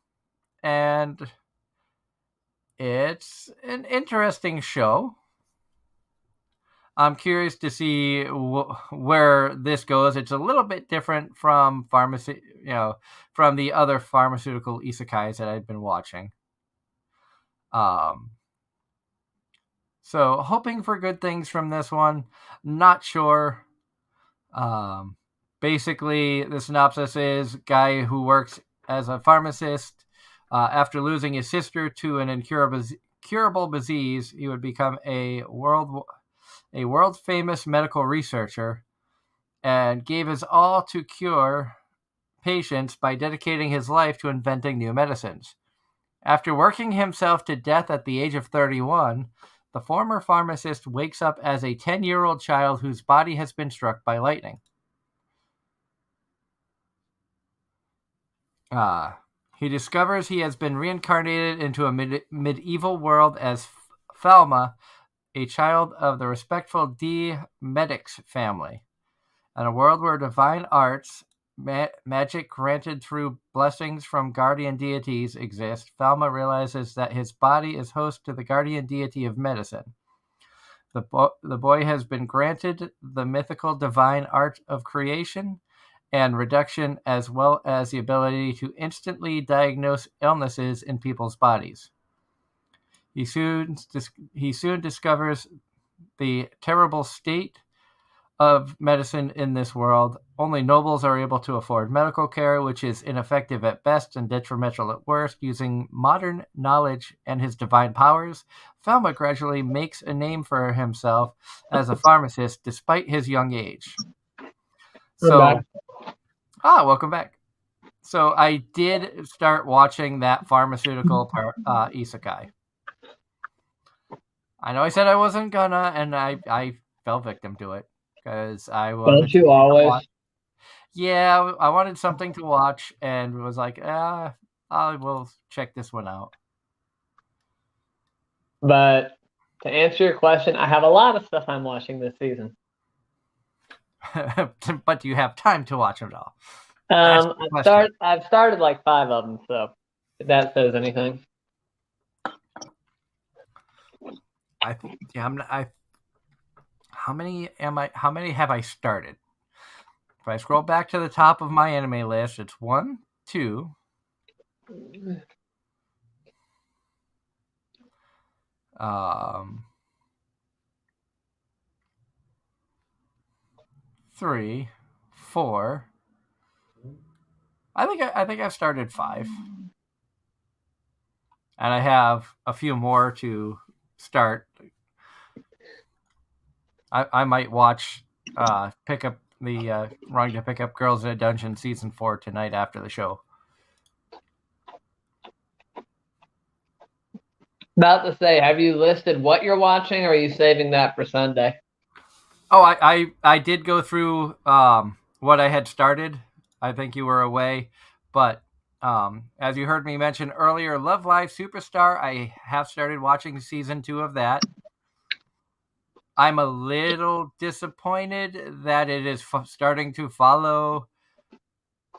And it's an interesting show. I'm curious to see where this goes. It's a little bit different from from the other pharmaceutical isekais that I've been watching. So hoping for good things from this one. Not sure. Basically, the synopsis is guy who works as a pharmacist. After losing his sister to an incurable disease, he would become a world famous medical researcher and gave his all to cure patients by dedicating his life to inventing new medicines. After working himself to death at the age of 31, the former pharmacist wakes up as a 10-year-old child whose body has been struck by lightning. He discovers he has been reincarnated into a medieval world as Thelma, a child of the respectful D. Medix family. In a world where divine arts, magic granted through blessings from guardian deities exist, Thelma realizes that his body is host to the guardian deity of medicine. The boy has been granted the mythical divine art of creation and reduction, as well as the ability to instantly diagnose illnesses in people's bodies. He soon discovers the terrible state of medicine in this world. Only nobles are able to afford medical care, which is ineffective at best and detrimental at worst. Using modern knowledge and his divine powers, Thelma gradually makes a name for himself as a pharmacist despite his young age. Welcome back. So I did start watching that pharmaceutical isekai. I know I said I wasn't gonna, and I fell victim to it because I wanted. Don't you always? Yeah, I wanted something to watch, and was like, I will check this one out. But to answer your question, I have a lot of stuff I'm watching this season. But do you have time to watch it all? I've started like 5 of them, so if that says anything. I think how many have I started? If I scroll back to the top of my anime list, it's 1, 2, 3, 4. I think I've started 5, and I have a few more to start. I might watch pick up the Wrong to Pick Up Girls in a Dungeon season 4 tonight after the show. About to say, have you listed what you're watching, or are you saving that for Sunday? Oh, I did go through what I had started. I think you were away, but as you heard me mention earlier, Love Live Superstar, I have started watching season 2 of that. I'm a little disappointed that it is starting to follow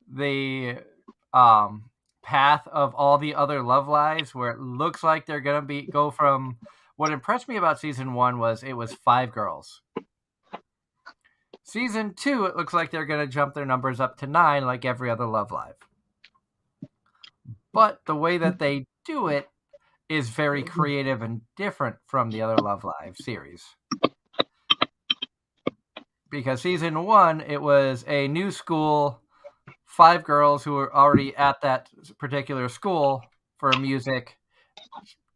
the path of all the other Love Lives, where it looks like they're going to go from... What impressed me about season 1 was it was 5 girls. Season 2, it looks like they're going to jump their numbers up to 9 like every other Love Live. But the way that they do it is very creative and different from the other Love Live series. Because season 1, it was a new school, 5 girls who were already at that particular school for music,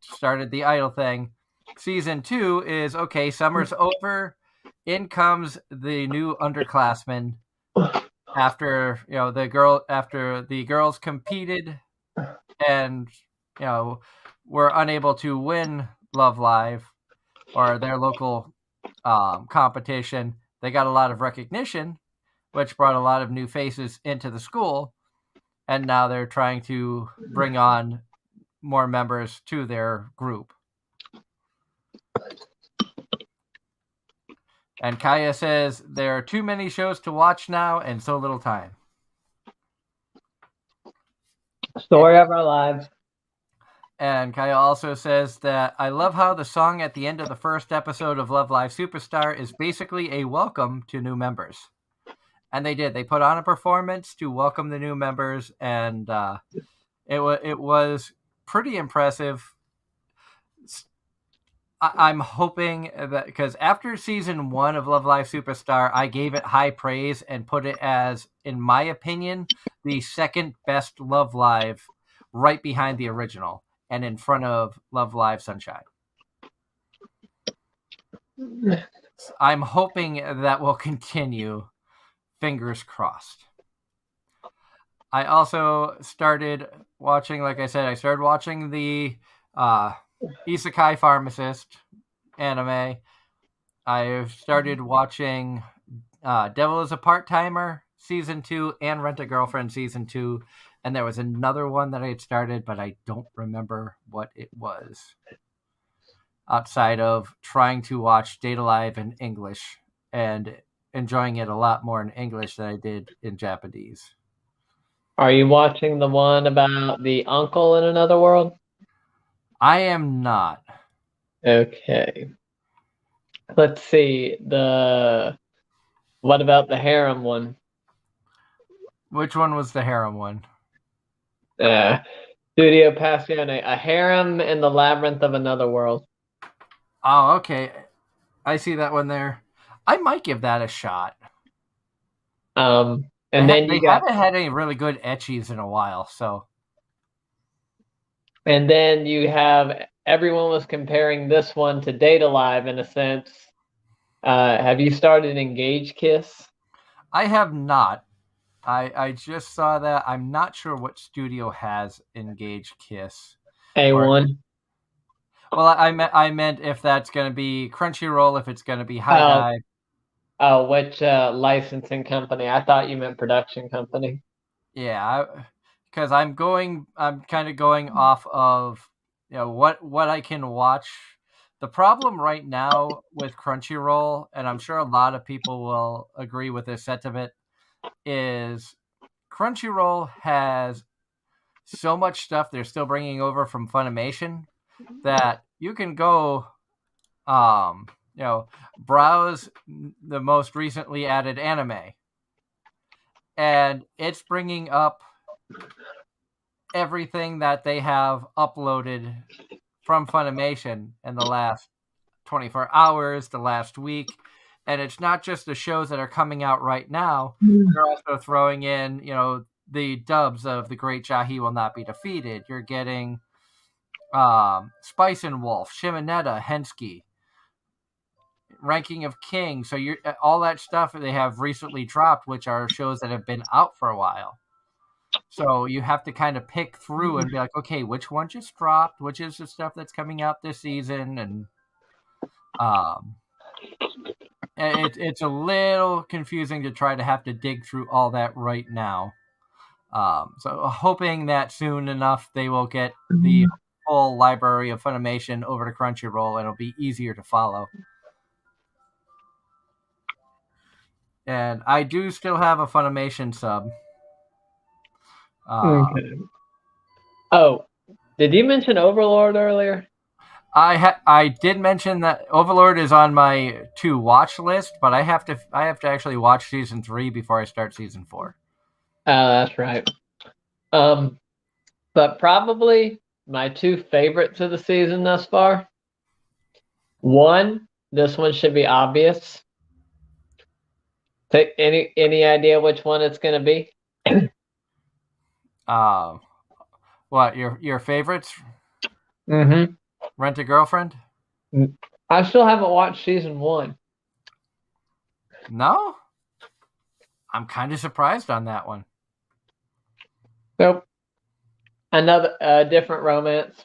started the idol thing. Season 2 is, okay, summer's over, in comes the new underclassmen after the girls competed and were unable to win Love Live or their local competition, they got a lot of recognition, which brought a lot of new faces into the school, and now they're trying to bring on more members to their group. And Kaya says there are too many shows to watch now and so little time. Story of our lives. And Kaya also says that I love how the song at the end of the first episode of Love Live Superstar is basically a welcome to new members. And they did. They put on a performance to welcome the new members, and it was pretty impressive. I'm hoping that, because after season 1 of Love Live Superstar, I gave it high praise and put it as, in my opinion, the second best Love Live, right behind the original and in front of Love Live Sunshine. I'm hoping that will continue. Fingers crossed. I also started watching, like I said, the Isekai Pharmacist anime. I've started watching Devil is a Part-Timer Season 2 and Rent a Girlfriend Season 2. And there was another one that I had started, but I don't remember what it was. Outside of trying to watch Date Alive in English and enjoying it a lot more in English than I did in Japanese. Are you watching the one about the uncle in another world? I am not. Okay. Let's see. What about the harem one? Which one was the harem one? Studio Passione, a harem in the labyrinth of another world. Oh, okay. I see that one there. I might give that a shot. And they then they haven't had any really good ecchis in a while, so. And then you have, everyone was comparing this one to Date Alive in a sense. Have you started Engage Kiss? I have not. I just saw that. I'm not sure what studio has Engage Kiss. A1. Well, I meant if that's going to be Crunchyroll, if it's going to be High Dive. Oh, which licensing company? I thought you meant production company. Yeah, because I'm kind of going off of what I can watch. The problem right now with Crunchyroll, and I'm sure a lot of people will agree with this sentiment, is Crunchyroll has so much stuff they're still bringing over from Funimation that you can go, browse the most recently added anime, and it's bringing up everything that they have uploaded from Funimation in the last 24 hours, the last week. And it's not just the shows that are coming out right now. They're also throwing in, the dubs of The Great Jahi Will Not Be Defeated. You're getting Spice and Wolf, Shimonetta, Hensky, Ranking of King. So all that stuff they have recently dropped, which are shows that have been out for a while. So you have to kind of pick through and be like, okay, which one just dropped? Which is the stuff that's coming out this season? And it's a little confusing to try to have to dig through all that right now. So hoping that soon enough they will get the full library of Funimation over to Crunchyroll and it'll be easier to follow. And I do still have a Funimation sub. Okay. Oh, did you mention Overlord earlier? I did mention that Overlord is on my to watch list, but I have to actually watch season 3 before I start season 4. Oh, that's right. But probably my two favorites of the season thus far. One, this one should be obvious. Take any idea which one it's going to be? What your favorites? Mm-hmm. Rent a Girlfriend? I still haven't watched season 1. No? I'm kind of surprised on that one. Nope. Another different romance.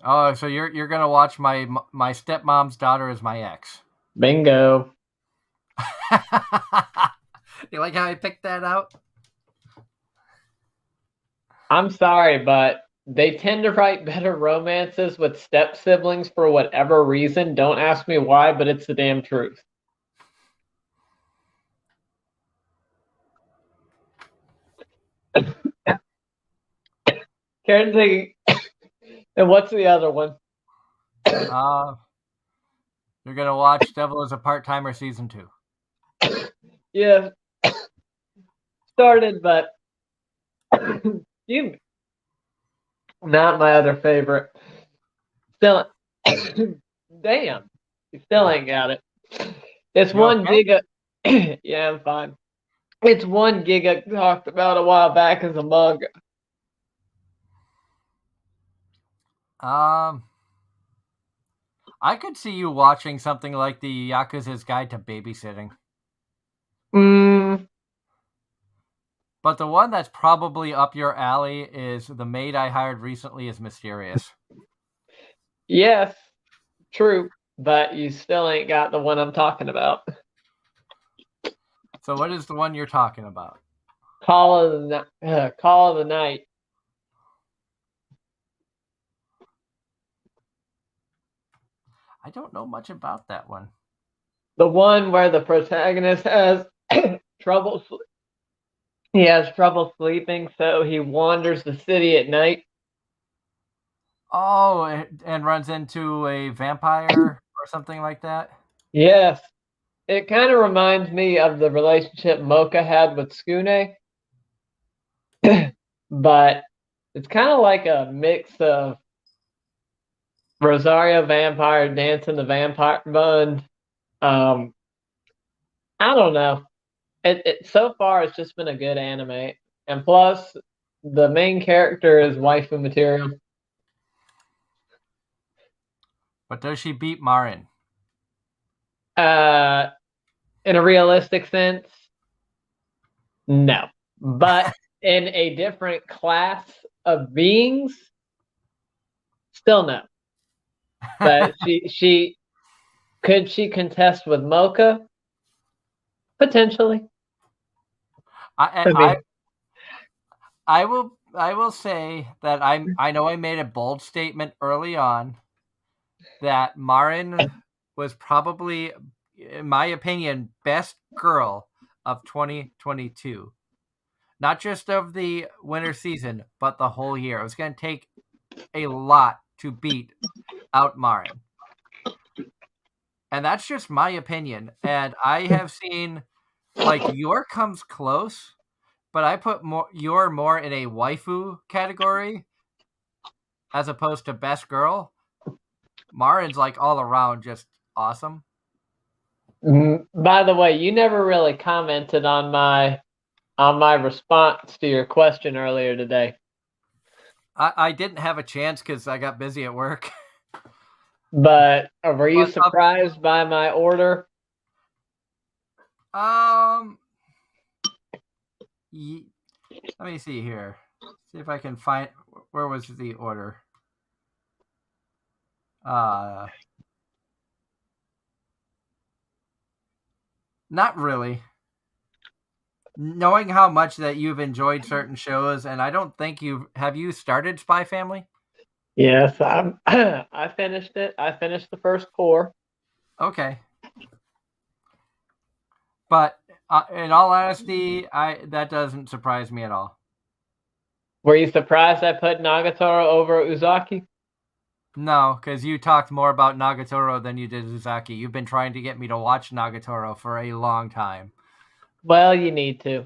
Oh, so you're gonna watch my stepmom's daughter is my ex. Bingo. You like how I picked that out? I'm sorry, but they tend to write better romances with step siblings for whatever reason. Don't ask me why, but it's the damn truth. Karen, and what's the other one? You're gonna watch Devil is a Part-Timer season 2. Yeah, started, but you not my other favorite. Still, damn, you still ain't got it. It's You one okay? giga. Yeah, I'm fine. It's one giga talked about a while back as a manga. Um, I could see you watching something like the Yakuza's Guide to Babysitting. Mm, But the one that's probably up your alley is The Maid I Hired Recently is Mysterious. yes, true, but you still ain't got the one I'm talking about. So what is the one you're talking about? Call of the Night. I don't know much about that one. The one where the protagonist has trouble. He has trouble sleeping, so he wanders the city at night. Oh, and runs into a vampire or something like that? Yes, it kind of reminds me of the relationship Mocha had with Skune, but it's kind of like a mix of Rosario Vampire dancing the vampire bund. Um, I don't know. It so far it's just been a good anime, and plus the main character is waifu material. But does she beat Marin? Uh, in a realistic sense, no, but in a different class of beings, still no. But she could she contest with Mocha potentially. I, I I mean, I will say that I know I made a bold statement early on that Marin was probably, in my opinion, best girl of 2022. Not just of the winter season, but the whole year. It was going to take a lot to beat out Marin. And that's just my opinion. And I have seen, like, Yor comes close, but I put Yor more in a waifu category as opposed to best girl. Marin's like all around just awesome. by the way, you never really commented on my response to your question earlier today. I didn't have a chance because I got busy at work. But were you But surprised by my order? um, let me see here. See if I can find where was the order. Uh, Not really. Knowing how much that you've enjoyed certain shows, and I don't think you started Spy Family? Yes, I finished it. I finished the first core. Okay, but in all honesty, I that doesn't surprise me at all. Were you surprised I put Nagatoro over Uzaki? No, because you talked more about Nagatoro than you did Uzaki. You've been trying to get me to watch Nagatoro for a long time, Well, you need to.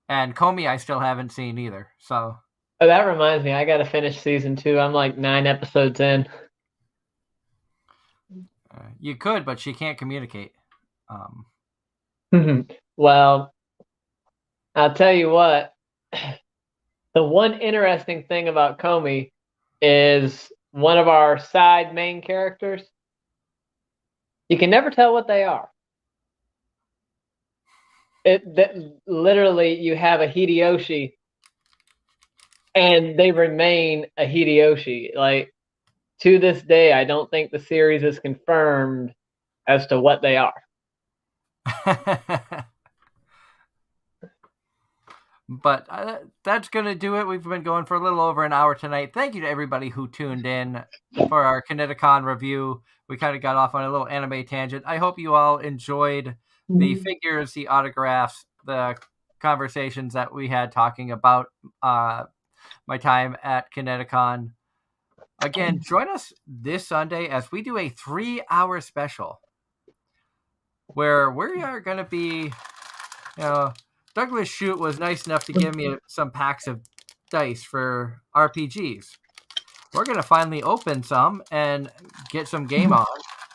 and Komi I still haven't seen either. So Oh, that reminds me, I gotta finish season 2. I'm like 9 episodes in. you could, but she can't communicate. Well, I'll tell you what. The one interesting thing about Comey is one of our side main characters. You can never tell what they are. literally you have a Hideyoshi, and they remain a Hideyoshi. Like to this day, I don't think the series is confirmed as to what they are. But that's going to do it. We've been going for a little over an hour tonight. Thank you to everybody who tuned in for our Connecticon review. We kind of got off on a little anime tangent. I hope you all enjoyed the figures, the autographs, the conversations that we had talking about my time at Connecticon. Again, join us this Sunday as we do a 3-hour special where we are going to be, Douglas Shute was nice enough to give me some packs of dice for RPGs. We're going to finally open some and get some game on.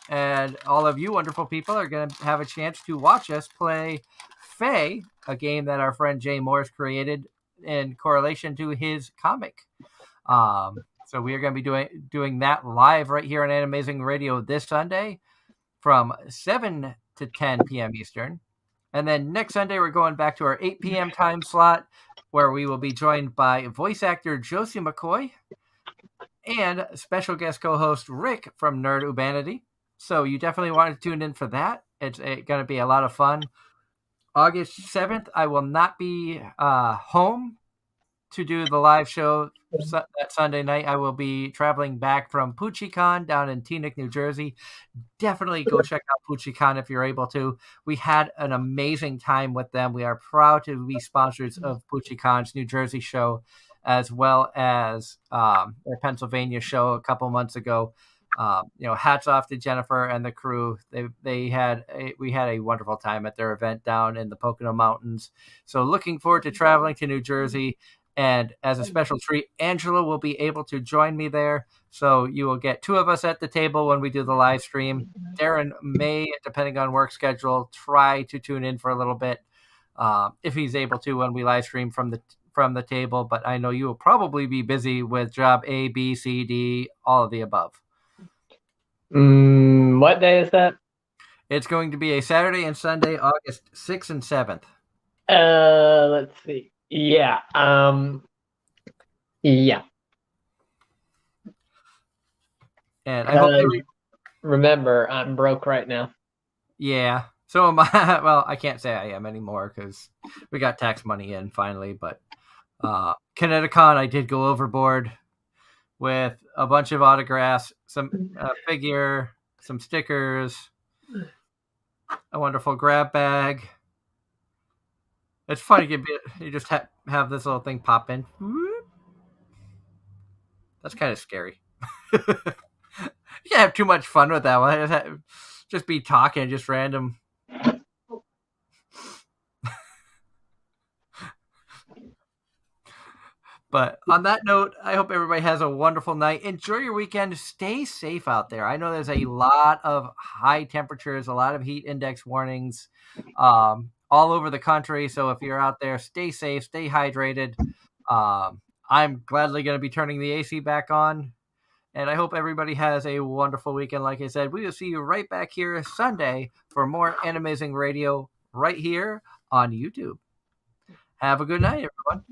And all of you wonderful people are going to have a chance to watch us play Fae, a game that our friend Jay Morris created in correlation to his comic. So we are going to be doing that live right here on Anime-Zing Radio this Sunday from 7 to 10 p.m. Eastern. And then next Sunday, we're going back to our 8 p.m. time slot, where we will be joined by voice actor Josie McCoy and special guest co-host Rick from Nerd Ubanity. So you definitely want to tune in for that. It's going to be a lot of fun. August 7th, I will not be home to do the live show that Sunday night. I will be traveling back from PucciCon down in Teaneck, New Jersey. Definitely go check out PucciCon if you're able to. We had an amazing time with them. We are proud to be sponsors of PucciCon's New Jersey show, as well as their Pennsylvania show a couple months ago. Hats off to Jennifer and the crew. We had a wonderful time at their event down in the Pocono Mountains. So looking forward to traveling to New Jersey. And as a special treat, Angela will be able to join me there. So you will get 2 of us at the table when we do the live stream. Darren may, depending on work schedule, try to tune in for a little bit if he's able to when we live stream from the table. But I know you will probably be busy with job A, B, C, D, all of the above. What day is that? It's going to be a Saturday and Sunday, August 6th and 7th. Let's see. Yeah. Yeah. And I hope remember, I'm broke right now. Yeah. So am I. Well, I can't say I am anymore because we got tax money in finally. But Connecticon, I did go overboard with a bunch of autographs, some figure, some stickers, a wonderful grab bag. It's funny, you just have this little thing pop in. That's kind of scary. You can't have too much fun with that one. Just be talking, just random. But on that note, I hope everybody has a wonderful night. Enjoy your weekend. Stay safe out there. I know there's a lot of high temperatures, a lot of heat index warnings all over the country. So if you're out there, stay safe, stay hydrated. I'm gladly going to be turning the AC back on. And I hope everybody has a wonderful weekend. Like I said, we will see you right back here Sunday for more Anime-Zing Radio right here on YouTube. Have a good night, everyone.